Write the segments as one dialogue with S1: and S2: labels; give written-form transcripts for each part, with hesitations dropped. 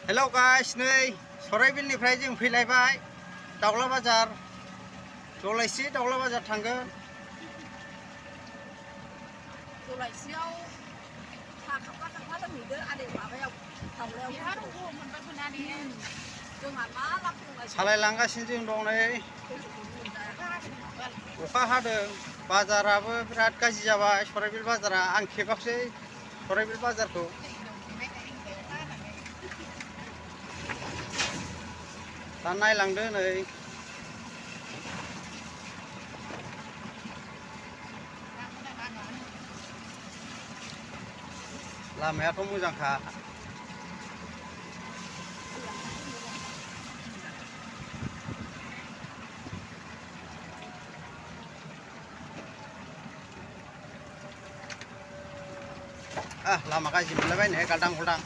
S1: hello guys नै सराइबिलनिफ्राय जों फैलायबाय दाउला बाजार जलाइसि दाउला बाजार थांगोन
S2: जलाइसियाव साहा खाफा लोंहैदो आदै माबायाव जोंहा मा लाब दंलाय
S1: सालायलांगासिनो जों दं नै अखा हादों बाजाराबो बिराद गाज्रि जाबाय सराइबिल बाजारा आं खेबाखसै सराइबिल बाजारखौ दा नायलांदो नै लामायाथ' मोजांखा लामा गाज्रि मोनलायबाय गालदां गुलदां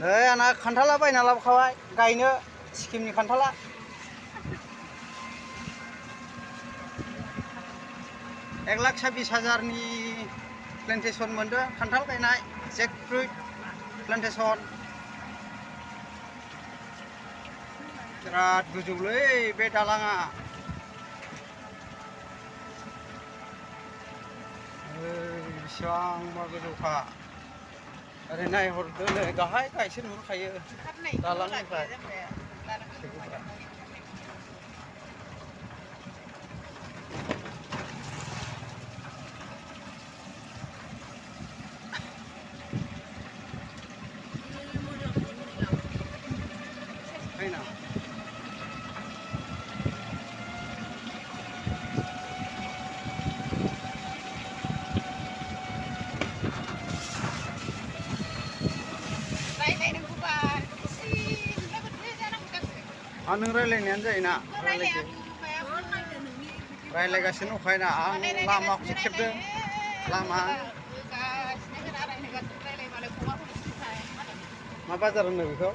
S1: नै आंना खान्थाला बायना लाबोखाबाय गायनो सिक्किमनि खान्थाला ₹1,26,000 प्लेन्टेसन मोनदों खान्थाल गायनाय जेकफ्रुइट प्लेन्टेसन बिराद गोजौलै बे दालाङा बेसेबांबा गोजौखा ओरै नायहरदो नै गाहाय गाहायसो नुहुरखायो दालांनिफ्राय फैना नों रायलायनायानो जायोना रायलायगासिनो दंखायोना आं लामाखौसो खेबदों लामा मा बाजार होनो बेखौ